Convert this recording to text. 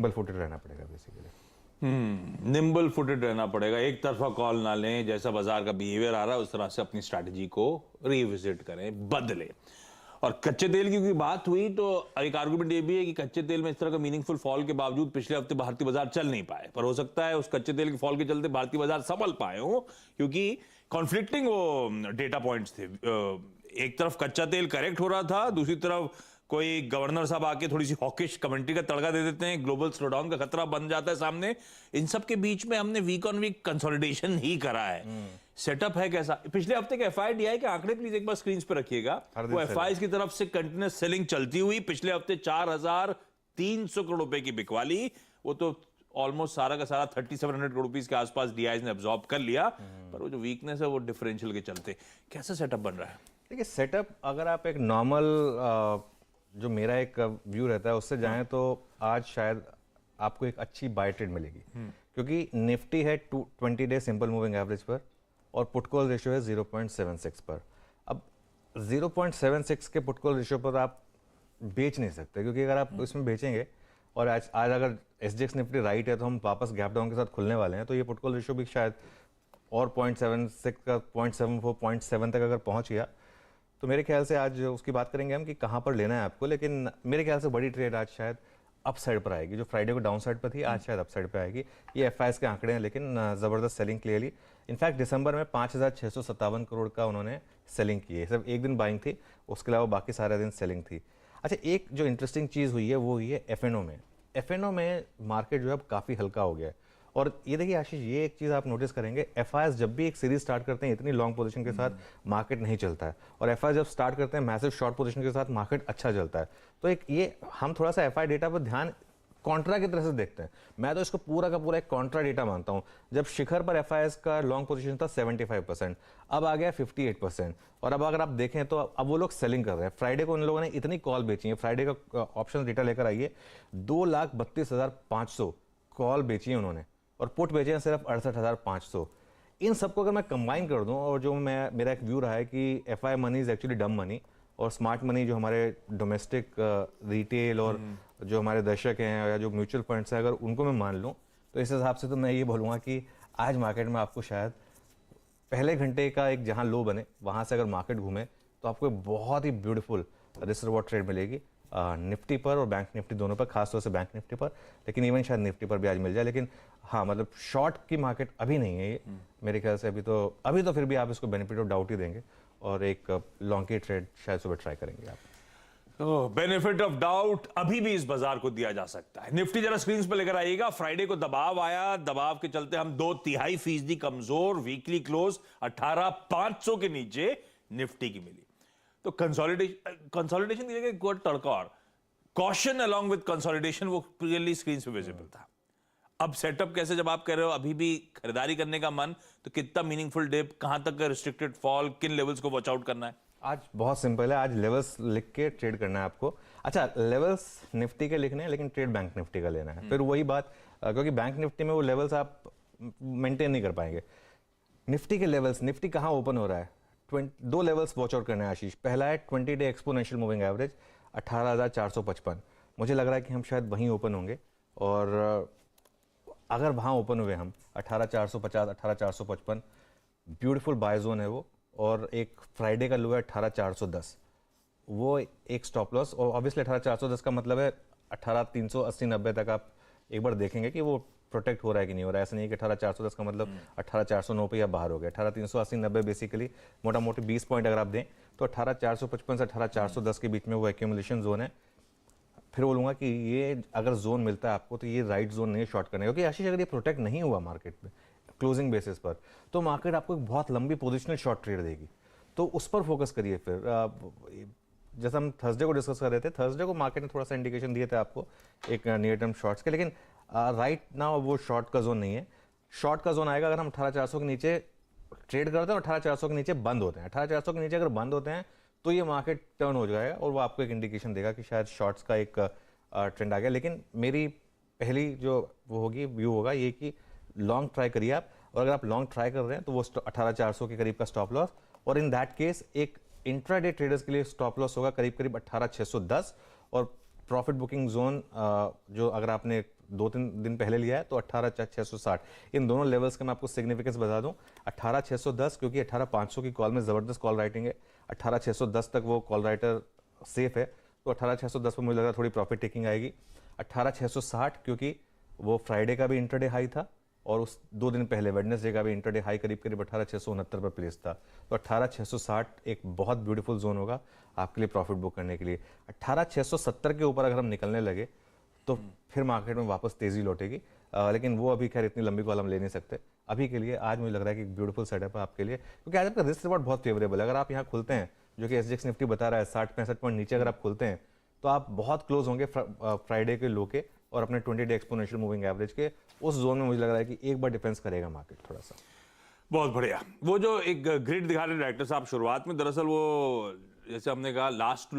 बल फुटेड रहना पड़ेगा बेसिकली। निम्बल फुटेड रहना पड़ेगा, एक तरफा कॉल ना लें, जैसा बाजार का बिहेवियर आ रहा है उस तरह से अपनी स्ट्रैटेजी को रिविजिट करें, बदलें। और कच्चे तेल की क्योंकि बात हुई तो एक आर्गुमेंट ये भी है कि कच्चे तेल में इस तरह का मीनिंगफुल फॉल के बावजूद पिछले हफ्ते भारतीय बाजार चल नहीं पाए, पर हो सकता है उस कच्चे तेल के फॉल के चलते भारतीय बाजार संभल पाए हो, क्योंकि कॉन्फ्लिक्टिंग वो डेटा पॉइंट्स थे। एक तरफ कच्चा तेल करेक्ट हो रहा था, दूसरी तरफ कोई गवर्नर साहब आके थोड़ी सी हॉकिश कमेंट्री का तड़का दे देते हैं, ग्लोबल स्लोडाउन का खतरा बन जाता है सामने। इन सब के बीच में हमने वीक ऑन वीक कंसोलिडेशन ही करा है। सेटअप है कैसा? पिछले हफ्ते के एफआईडीआई के आंकड़े प्लीज एक बार स्क्रीन पे रखिएगा। वो एफआईज की तरफ से कंटिन्यूस सेलिंग चलती हुई पिछले हफ्ते 4,300 करोड़ रुपए की बिकवाली, वो तो ऑलमोस्ट सारा का सारा 3,700 करोड़ रुपीस के आसपास डीआईज ने एब्जॉर्ब कर लिया। पर वो जो वीकनेस है वो डिफरेंशियल के चलते। कैसा सेटअप बन रहा है? देखिए सेटअप, अगर आप एक नॉर्मल जो मेरा एक व्यू रहता है उससे जाएं तो आज शायद आपको एक अच्छी बाय ट्रेड मिलेगी, क्योंकि निफ्टी है 20 डे सिंपल मूविंग एवरेज पर और पुट कॉल रेशियो है 0.76 पर। अब 0.76 के पुट कॉल रेशियो पर आप बेच नहीं सकते, क्योंकि अगर आप इसमें बेचेंगे और आज अगर एसजीएक्स निफ्टी राइट है तो हम वापस गैप डाउन के साथ खुलने वाले हैं, तो ये पुट कॉल रेशियो भी शायद और 0.76 का 0.74 0.7 तक अगर पहुंच गया तो मेरे ख्याल से आज उसकी बात करेंगे हम कि कहाँ पर लेना है आपको। लेकिन मेरे ख्याल से बड़ी ट्रेड आज शायद अपसाइड पर आएगी। जो फ्राइडे को डाउन साइड पर थी आज शायद अपसाइड पर आएगी। ये एफआईएस के आंकड़े हैं, लेकिन ज़बरदस्त सेलिंग क्लियरली। इनफैक्ट दिसंबर में 5,657 करोड़ का उन्होंने सेलिंग की है। सिर्फ एक दिन बाइंग थी, उसके अलावा बाकी सारे दिन सेलिंग थी। अच्छा, एक जो इंटरेस्टिंग चीज़ हुई है वो हुई है एफएनओ में। एफएनओ में मार्केट जो है काफ़ी हल्का हो गया है। और ये देखिए आशीष, ये एक चीज़ आप नोटिस करेंगे, एफआईएस जब भी एक सीरीज स्टार्ट करते हैं इतनी लॉन्ग पोजीशन के साथ मार्केट नहीं चलता है, और एफआईएस जब स्टार्ट करते हैं मैसिव शॉर्ट पोजीशन के साथ मार्केट अच्छा चलता है। तो एक ये हम थोड़ा सा एफआई डेटा पर ध्यान कॉन्ट्रा की तरह से देखते हैं। मैं तो इसको पूरा का पूरा एक कॉन्ट्रा डेटा मानता हूं। जब शिखर पर एफआईएस का लॉन्ग पोजीशन था 75%, अब आ गया 58%, और अब अगर आप देखें तो अब वो लोग सेलिंग कर रहे हैं। फ्राइडे को उन लोगों ने इतनी कॉल बेची है, फ्राइडे का ऑप्शन डेटा लेकर आइए, 2,32,500 कॉल बेची है उन्होंने, और पुट बेचे हैं सिर्फ 68,500। इन सबको अगर मैं कंबाइन कर दूं, और जो मेरा एक व्यू रहा है कि एफआई मनी इज एक्चुअली डम मनी, और स्मार्ट मनी जो हमारे डोमेस्टिक रिटेल और जो हमारे दर्शक हैं या जो म्यूचुअल फंड्स हैं, अगर उनको मैं मान लूं तो इस हिसाब से तो मैं ये बोलूँगा कि आज मार्केट में आपको शायद पहले घंटे का एक जहां लो बने वहां से अगर मार्केट घूमे तो आपको एक बहुत ही ब्यूटीफुल रिस्क रिवॉर्ड ट्रेड मिलेगी निफ्टी पर और बैंक निफ्टी दोनों पर, खासतौर से बैंक निफ्टी पर, लेकिन इवन शायद निफ्टी पर भी आज मिल जाए। लेकिन हाँ, मतलब शॉर्ट की मार्केट अभी नहीं है ये मेरे ख्याल से। अभी तो फिर भी आप इसको बेनिफिट ऑफ डाउट ही देंगे, और एक लॉन्ग की ट्रेड शायद सुबह ट्राई करेंगे आप। बेनिफिट ऑफ डाउट अभी भी इस बाजार को दिया जा सकता है। निफ्टी जरा स्क्रीन पर लेकर आइएगा। फ्राइडे को दबाव आया, दबाव के चलते हम 2.5% कमजोर, वीकली क्लोज 18,500 के नीचे निफ्टी की मिली। तो कंसोलिडेशन की जगह गुड तड़का और कॉशन अलोंग विद कंसोलिडेशन वो क्लियरली स्क्रीन पे विजिबल था। अब सेटअप कैसे, जब आप कह रहे हो अभी भी खरीदारी करने का मन, तो कितना मीनिंगफुल डिप, कहां तक रिस्ट्रिक्टेड फॉल, किन लेवल्स को वॉच आउट करना है? आज बहुत सिंपल है, आज लेवल्स लिख के ट्रेड करना है आपको। अच्छा, लेवल्स निफ्टी के लिखने हैं, लेकिन ट्रेड बैंक निफ्टी का लेना है। फिर वही बात, क्योंकि बैंक निफ्टी में वो लेवल्स आप मेंटेन नहीं कर पाएंगे। निफ्टी के लेवल्स, निफ्टी कहाँ ओपन हो रहा है, 2 लेवल्स वॉच आउट करना है आशीष। पहला है 20 डे एक्सपोनेंशियल मूविंग एवरेज 18,455। मुझे लग रहा है कि हम शायद वहीं ओपन होंगे, और अगर वहाँ ओपन हुए हम 18,450 18,455 ब्यूटीफुल बाय जोन है वो, और एक फ्राइडे का लो है 18,410, वो एक स्टॉप लॉस। और ऑब्वियसली 18,410 का मतलब है 18,380-90 तक आप एक बार देखेंगे कि वो प्रोटेक्ट हो रहा है कि नहीं हो रहा है। ऐसा नहीं है कि 18,410 का मतलब 18,409 पे या बाहर हो गया। 18,380-90 बेसिकली मोटा मोटी 20 पॉइंट अगर आप दें तो 18,455 से 18,410 के बीच में वो एक्यूमुलेशन जोन है। फिर बोलूँगा कि ये अगर जोन मिलता है आपको तो ये राइट जोन नहीं है शॉर्ट करने, क्योंकि आशीष अगर ये प्रोटेक्ट नहीं हुआ मार्केट में क्लोजिंग बेसिस पर, तो मार्केट आपको एक बहुत लंबी पोजिशनल शॉर्ट ट्रेड देगी। तो उस पर फोकस करिए। फिर जैसा हम थर्सडे को डिस्कस कर रहे थे, थर्सडे को मार्केट ने थोड़ा सा इंडिकेशन दिए थे आपको एक नियर टर्म शॉर्ट्स के, लेकिन राइट नाउ वो शॉर्ट का जोन नहीं है। शॉर्ट का जोन आएगा अगर हम 18,400 के नीचे ट्रेड करते हैं और 18,400 के नीचे बंद होते हैं। 18,400 के नीचे अगर बंद होते हैं तो ये मार्केट टर्न हो जाएगा, और वो आपको एक इंडिकेशन देगा कि शायद शॉर्ट्स का एक ट्रेंड आ गया। लेकिन मेरी पहली जो वो होगी व्यू होगा ये कि लॉन्ग ट्राई करिए आप, और अगर आप लॉन्ग ट्राई कर रहे हैं तो वो 18,400 के करीब का स्टॉप लॉस, और इन दैट केस एक इंट्राडे ट्रेडर्स के लिए स्टॉप लॉस होगा करीब करीब 18,610, और प्रॉफिट बुकिंग जोन जो अगर आपने 2-3 दिन पहले लिया है तो 18,660, इन दोनों लेवल्स का मैं आपको सिग्निफिकेंस बता दूं। 18,610 क्योंकि 18,500 की कॉल में ज़बरदस्त कॉल राइटिंग है, 18,610 तक वो कॉल राइटर सेफ है, तो 18,610 पर मुझे लग रहा है थोड़ी प्रॉफिट टेकिंग आएगी। 18,660 क्योंकि वो फ्राइडे का भी इंटरडे हाई था और उस 2 दिन पहले वेडनेसडे का भी इंटरडे हाई करीब करीब 18,669 पर प्लेस था, तो 18,660 एक बहुत ब्यूटीफुल जोन होगा आपके लिए प्रॉफिट बुक करने के लिए। 18,670 के ऊपर अगर हम निकलने लगे तो फिर मार्केट में वापस तेजी लौटेगी, लेकिन वो अभी खैर इतनी लंबी कॉल हम ले नहीं सकते। अभी के लिए आज मुझे लग रहा है कि एक ब्यूटीफुल सेटअप है आपके लिए, क्योंकि आज आपका रिस्क रिवॉर्ड बहुत फेवरेबल है। अगर आप यहाँ खुलते हैं, जो कि SGX निफ्टी बता रहा है 60-65 पॉइंट नीचे अगर आप खुलते हैं तो आप बहुत क्लोज होंगे फ्राइडे के लो के और अपने 20-डे एक्सपोनेंशियल मूविंग एवरेज के उस जोन में। मुझे लग रहा है कि एक बार डिफेंस करेगा मार्केट थोड़ा सा। बहुत बढ़िया। वो जो एक ग्रिड दिखा रहे डायरेक्टर साहब शुरुआत में, दरअसल वो जैसे हमने कहा लास्ट टू